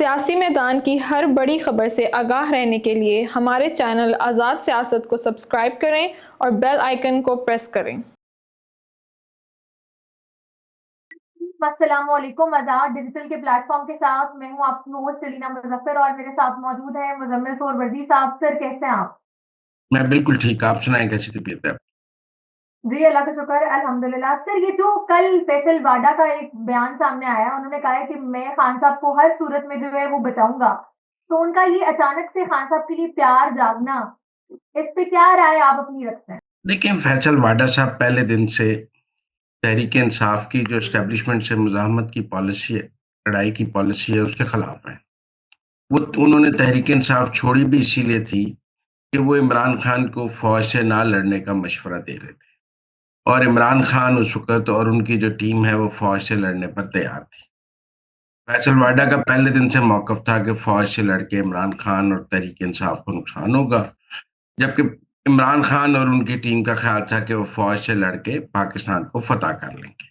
सियासी मैदान की हर बड़ी खबर से आगाह रहने के लिए हमारे चैनल आज़ाद सियासत को सब्सक्राइब करें और बेल आइकन को प्रेस करें। अस्सलामुअलैकुम। आज़ाद डिजिटल के प्लेटफॉर्म के साथ मैं हूं आपकी होस्ट सलीना मुजफ्फर और मेरे साथ मौजूद है मुजम्मिल सोहरवर्दी साहब। सर, कैसे हैं आप? मैं बिल्कुल ठीक। आप सुनाएं, कैसी तबीयत है? जी, अल्लाह का शुक्र है, अल्हम्दुलिल्लाह। सर, ये जो कल फैसल वाडा का एक बयान सामने आया है, उन्होंने कहा है कि मैं खान साहब को हर सूरत में जो है वो बचाऊंगा। तो उनका ये अचानक से खान साहब के लिए प्यार जागना, इस पे क्या राय आप अपनी रखते हैं? देखिए, फैसल वाडा साहब पहले दिन से तहरीक इंसाफ की जो एस्टेब्लिशमेंट से मुजाहमत की पॉलिसी है, लड़ाई की पॉलिसी है, उसके खिलाफ है। उन्होंने तहरीक इंसाफ छोड़ी भी इसीलिए थी कि वो इमरान खान को फौज से ना लड़ने का मशवरा दे रहे थे, और इमरान खान उस वक्त और उनकी जो टीम है वो फौज से लड़ने पर तैयार थी। फैसल वाडा का पहले दिन से मौकफ था कि फौज से लड़के इमरान खान और तहरीक इंसाफ को नुकसान होगा, जबकि इमरान खान और उनकी टीम का ख्याल था कि वो फौज से लड़के पाकिस्तान को फतह कर लेंगे।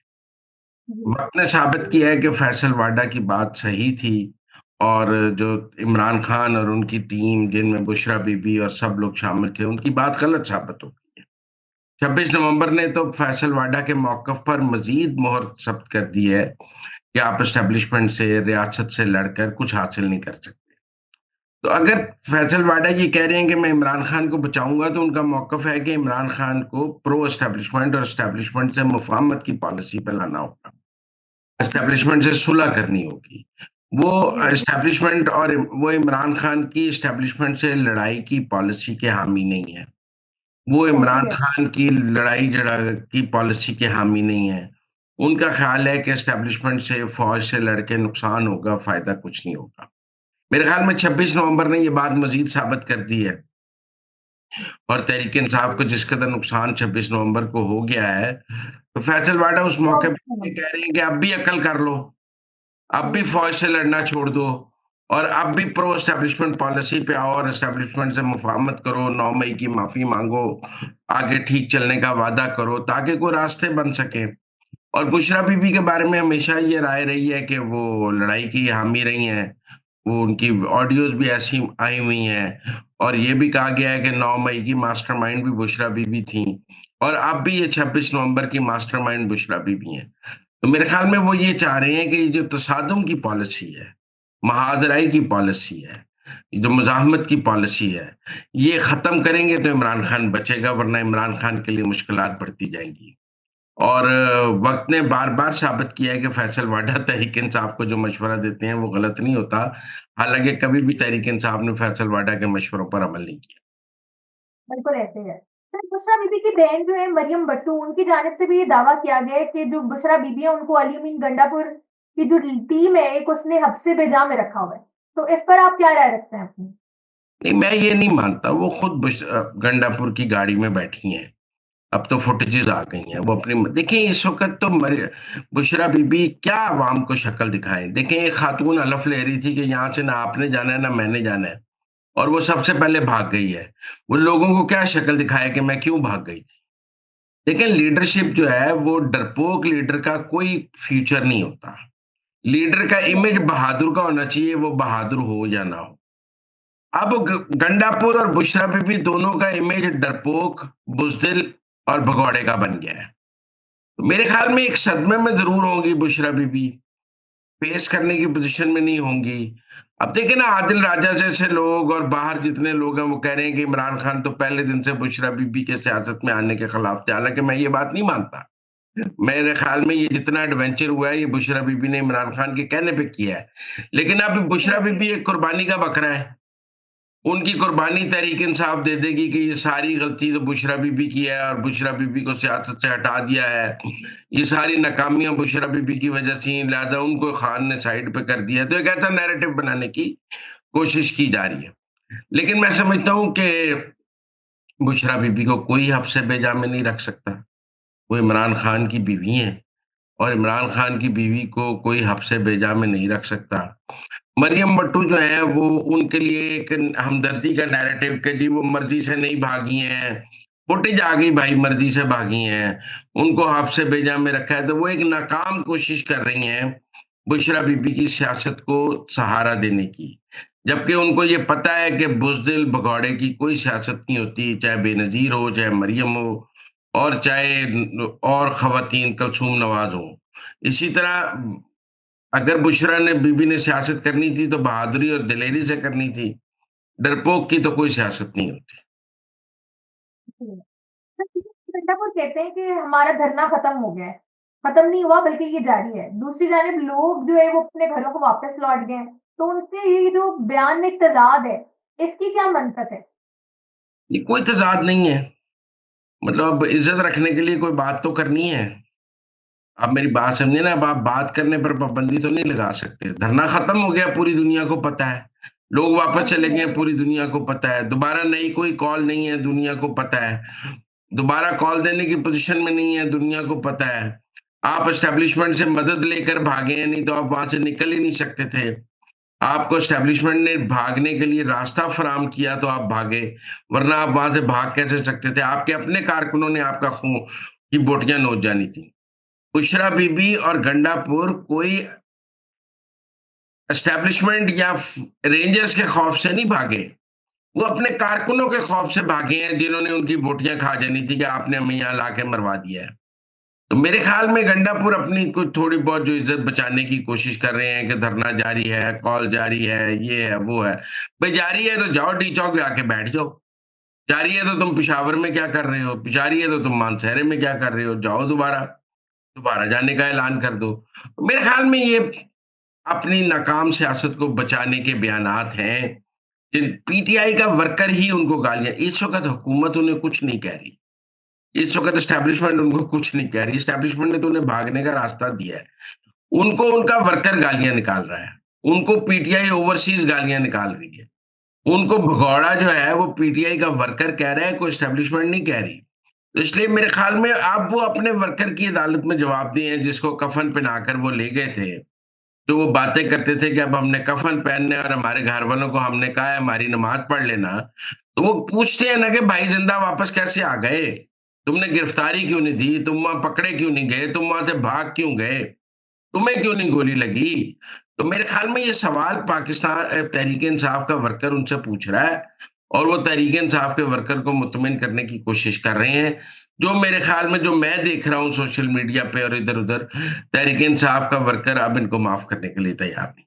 वक्त ने साबित किया है कि फैसल वाडा की बात सही थी, और जो इमरान खान और उनकी टीम, जिनमें बुशरा बीबी और सब लोग शामिल थे, उनकी बात गलत साबित हो गई है। 26 नवंबर ने तो फैसल वाडा के मौकफ पर मजीद मोहर सब्त कर दी है कि आप एस्टेब्लिशमेंट से, रियासत से लड़कर कुछ हासिल नहीं कर सकते। तो अगर फैसल वाडा ये कह रहे हैं कि मैं इमरान खान को बचाऊंगा, तो उनका मौकफ है कि इमरान खान को प्रो एस्टेब्लिशमेंट और एस्टेब्लिशमेंट से मुफाहमत की पॉलिसी पे लाना होगा, एस्टेब्लिशमेंट से सुलह करनी होगी। वो एस्टेब्लिशमेंट और वो इमरान खान की एस्टेब्लिशमेंट से लड़ाई की पॉलिसी के हामी नहीं है। वो इमरान खान की लड़ाई झड़ा की पॉलिसी के हामी नहीं है। उनका ख्याल है कि एस्टेब्लिशमेंट से, फौज से लड़के नुकसान होगा, फायदा कुछ नहीं होगा। मेरे ख्याल में 26 नवंबर ने ये बात मजीद साबित कर दी है, और तहरीक इंसाफ को जिस कदर नुकसान 26 नवंबर को हो गया है, तो फैसल वाडा उस मौके पे ये कह रहे हैं कि अब भी अकल कर लो, अब भी फौज से लड़ना छोड़ दो, और अब भी प्रो एस्टेब्लिशमेंट पॉलिसी पे आओ और एस्टेब्लिशमेंट से मुफाहमत करो, 9 मई की माफी मांगो, आगे ठीक चलने का वादा करो, ताकि कोई रास्ते बन सके। और बुशरा बीबी के बारे में हमेशा ये राय रही है कि वो लड़ाई की हामी रही हैं। वो उनकी ऑडियोज भी ऐसी आई हुई हैं, और ये भी कहा गया है कि 9 मई की मास्टरमाइंड भी बुशरा बीबी थी, और अब भी ये 26 नवंबर की मास्टरमाइंड बुशरा बीबी हैं। तो मेरे ख्याल में वो ये चाह रहे हैं कि ये जो तसादुम की पॉलिसी है, महाजराई की पॉलिसी है, ये जो मुजाहमत की पॉलिसी है, ये खत्म करेंगे तो इमरान खान बचेगा, वरना इमरान खान के लिए मुश्किलात बढ़ती जाएंगी। और वक्त ने बार बार साबित किया है कि फैसल वाडा तहरीक इंसाफ को जो मशवरा देते हैं वो गलत नहीं होता। हालांकि कभी भी तहरीक इंसाफ ने फैसल वाडा के मशवरों पर अमल नहीं किया। बिल्कुल ऐसे है। सर, बुशरा बीबी की बहन जो है मरियम भट्टू, उनकी जानिब से भी ये दावा किया गया है कि जो बुशरा बीबी है उनको अली अमीन गंडापुर की जो टीम है एक उसने हब्से बेजा में रखा हुआ है। तो इस पर आप क्या राय रखते हैं अपनी? नहीं, मैं ये नहीं मानता। वो खुद गंडापुर की गाड़ी में बैठी हैं। अब तो फुटेजेस आ गई हैं। वो अपनी देखिए, इस वक्त तो बुशरा बीबी क्या अवाम को शक्ल दिखाए। देखें, एक खातून हलफ ले रही थी कि यहाँ से ना आपने जाना है ना मैंने जाना है, और वो सबसे पहले भाग गई है। वो लोगों को क्या शक्ल दिखाए कि मैं क्यों भाग गई थी। लेकिन लीडरशिप जो है, वो डरपोक लीडर का कोई फ्यूचर नहीं होता। लीडर का इमेज बहादुर का होना चाहिए, वो बहादुर हो या ना हो। अब गंडापुर और बुशरा बीबी दोनों का इमेज डरपोक, बुजदिल और भगौड़े का बन गया है। तो मेरे ख्याल में एक सदमे में जरूर होंगी बुशरा बीबी, फेस करने की पोजीशन में नहीं होंगी। अब देखिए ना, आदिल राजा जैसे लोग और बाहर जितने लोग हैं, वो कह रहे हैं कि इमरान खान तो पहले दिन से बुशरा बीबी के सियासत में आने के खिलाफ थे। हालांकि मैं ये बात नहीं मानता। मेरे ख्याल में ये जितना एडवेंचर हुआ है, ये बुशरा बीबी ने इमरान खान के कहने पे किया है। लेकिन अब बुशरा बीबी एक कुर्बानी का बकरा है। उनकी कुर्बानी तहरीक इंसाफ दे देगी कि ये सारी गलती तो बुशरा बीबी की है, और बुशरा बीबी को सियासत से हटा दिया है, ये सारी नाकामियां बुशरा बीबी की वजह से, लिहाजा उनको खान ने साइड पे कर दिया। तो एक ऐसा नैरेटिव बनाने की कोशिश की जा रही है। लेकिन मैं समझता हूं कि बुशरा बीबी को कोई हफ्से बेजा में नहीं रख सकता। वो इमरान खान की बीवी है, और इमरान खान की बीवी को कोई हफ्से बेजा में नहीं रख सकता। मरियम भट्टू जो है, वो उनके लिए एक हमदर्दी का नैरेटिव के जी वो मर्जी से नहीं भागी हैं, फुटेज आ गई भाई, मर्जी से भागी हैं, उनको हाफ से बेजा में रखा है। तो वो एक नाकाम कोशिश कर रही हैं बुशरा बीबी की सियासत को सहारा देने की, जबकि उनको ये पता है कि बुज़दिल भगौड़े की कोई सियासत नहीं होती, चाहे बेनज़ीर हो, चाहे मरियम हो और चाहे और ख़वातीन कलसूम नवाज़ हों। इसी तरह अगर बुशरा ने बीबी ने सियासत करनी थी तो बहादुरी और दिलेरी से करनी थी। डरपोक की तो कोई सियासत नहीं होती। जी। मिर्ज़ापुर कहते हैं कि हमारा धरना खत्म हो गया है। खत्म नहीं हुआ बल्कि ये जारी है। दूसरी जानिब लोग जो है वो अपने घरों को वापस लौट गए हैं। तो उनके ये जो बयान में एक तज़ाद है, इसकी क्या मंतक है? ये कोई तज़ाद नहीं है। मतलब अब इज़्ज़त रखने के लिए कोई बात तो करनी है। आप मेरी बात समझे ना, अब आप बात करने पर पाबंदी तो नहीं लगा सकते। धरना खत्म हो गया, पूरी दुनिया को पता है। लोग वापस चले गए, पूरी दुनिया को पता है। दोबारा नई कोई कॉल नहीं है, दुनिया को पता है। दोबारा कॉल देने की पोज़ीशन में नहीं है, दुनिया को पता है। आप एस्टेब्लिशमेंट से मदद लेकर भागे हैं, नहीं तो आप वहाँ से निकल ही नहीं सकते थे। आपको एस्टेब्लिशमेंट ने भागने के लिए रास्ता फराहम किया तो आप भागे, वरना आप वहाँ से भाग कैसे सकते थे? आपके अपने कारकुनों ने आपका खून की बोटियाँ नोच जानी थी। बुशरा बीबी और गंडापुर कोई एस्टेब्लिशमेंट या रेंजर्स के खौफ से नहीं भागे। वो अपने कारकुनों के खौफ से भागे हैं, जिन्होंने उनकी बोटियां खा जानी थी कि आपने हमें यहाँ लाके मरवा दिया है। तो मेरे ख्याल में गंडापुर अपनी कुछ थोड़ी बहुत जो इज्जत बचाने की कोशिश कर रहे हैं कि धरना जारी है, कॉल जारी है, ये है, वो है। भाई जारी है तो जाओ डी चौक जाके बैठ जाओ। जारी है तो तुम पिशावर में क्या कर रहे हो? जारी है तो तुम मानसहरे में क्या कर रहे हो? जाओ दोबारा, दोबारा जाने का ऐलान कर दो। मेरे ख्याल में ये अपनी नाकाम सियासत को बचाने के बयानात हैं। जिन पीटीआई का वर्कर ही उनको गालियाँ, इस वक़्त हुकूमत उन्हें कुछ नहीं कह रही। इस वक़्त एस्टेब्लिशमेंट उनको कुछ नहीं कह रही। एस्टेब्लिशमेंट ने तो उन्हें भागने का रास्ता दिया है। उनको उनका वर्कर गालियाँ निकाल रहा है। उनको पीटीआई ओवरसीज़ गालियाँ निकाल रही है। उनको भगौड़ा जो है वो पीटीआई का वर्कर कह रहा है, कोई एस्टेब्लिशमेंट नहीं कह रही। तो इसलिए मेरे ख्याल में अब वो अपने वर्कर की अदालत में जवाब दिए हैं, जिसको कफ़न पहनाकर वो ले गए थे। जो वो बातें करते थे कि अब हमने कफ़न पहनने और हमारे घरवालों को हमने कहा है हमारी नमाज़ पढ़ लेना। तो वो पूछते हैं ना कि भाई ज़िंदा वापस कैसे आ गए? तुमने गिरफ्तारी क्यों नहीं दी? तुम वहाँ पकड़े क्यों नहीं गए? तुम वहाँ से भाग क्यों गए? तुम्हें क्यों नहीं गोली लगी? तो मेरे ख़्याल में ये सवाल पाकिस्तान तहरीक-ए-इंसाफ का वर्कर उनसे पूछ रहा है और वो तहरीक-ए-इंसाफ के वर्कर को मुतमिन करने की कोशिश कर रहे हैं। जो मेरे ख़्याल में जो मैं देख रहा हूँ सोशल मीडिया पे और इधर-उधर, तहरीक-ए-इंसाफ का वर्कर अब इनको माफ़ करने के लिए तैयार नहीं।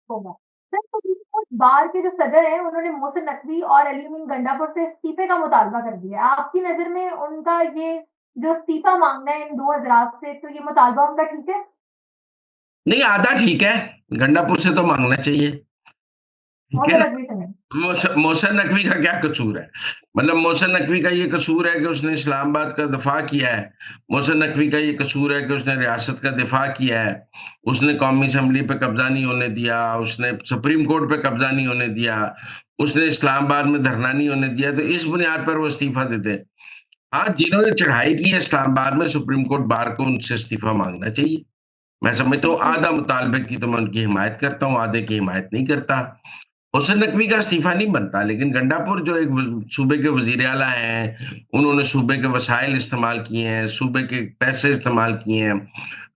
होगा। सर सुप्रीम कोर्ट बार के जो सदर हैं उन्होंने मोहसिन नकवी और अली अमीन गंडापुर से इस्तीफे का मुतालबा कर दिया है। आपकी नज़र में उनका ये जो इस्तीफा माँगना है इन 2 हज़रात से तो ये मुतालबा उनका ठीक है? नहीं, आधा ठीक है, गंडापुर से तो माँगना चाहिए, ठीक है मोहसिन ना? नकवी से नहीं। मोहसिन नकवी का क्या कसूर है? मतलब मोहसिन नकवी का ये कसूर है कि उसने इस्लामाबाद का दफ़ा किया है। मोहसिन नकवी का ये कसूर है कि उसने रियासत का दिफ़ा किया है। उसने कौमी असम्बली पे कब्ज़ा नहीं होने दिया, उसने सुप्रीम कोर्ट पे कब्ज़ा नहीं होने दिया, उसने इस्लामाबाद में धरना नहीं होने दिया, तो इस बुनियाद पर वो इस्तीफ़ा देते। हाँ, जिन्होंने चढ़ाई की है इस्लामाबाद में सुप्रीम कोर्ट बार को उनसे इस्तीफ़ा माँगना चाहिए। मैं समझता हूँ जी। आधा मुतालबे की तो मैं उनकी हिमायत करता हूँ, आधे की हिमायत नहीं करता। हुसैन नकवी का इस्तीफ़ा नहीं बनता, लेकिन गंडापुर जो एक सूबे के वज़ीर आला हैं, उन्होंने सूबे के वसाइल इस्तेमाल किए हैं, सूबे के पैसे इस्तेमाल किए हैं,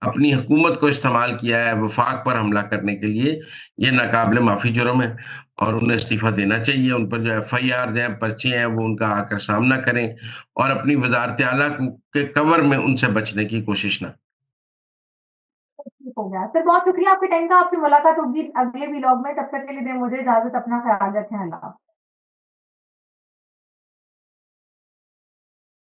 अपनी हुकूमत को इस्तेमाल किया है वफ़ाक पर हमला करने के लिए, ये नाक़ाबिल माफ़ी जुर्म है और उन्हें इस्तीफ़ा देना चाहिए। उन पर जो एफ़आईआर हैं, पर्चे हैं, वो उनका आकर सामना करें और अपनी वज़ारत आला को के कवर में उनसे बचने की कोशिश ना ठीक हो गया। सर बहुत शुक्रिया आपके टाइम का। आपसे मुलाकात होगी अगले व्लॉग में। तब तक के लिए दें मुझे इजाज़त। अपना ख़्याल रखें। अल्लाह हाफ़िज़।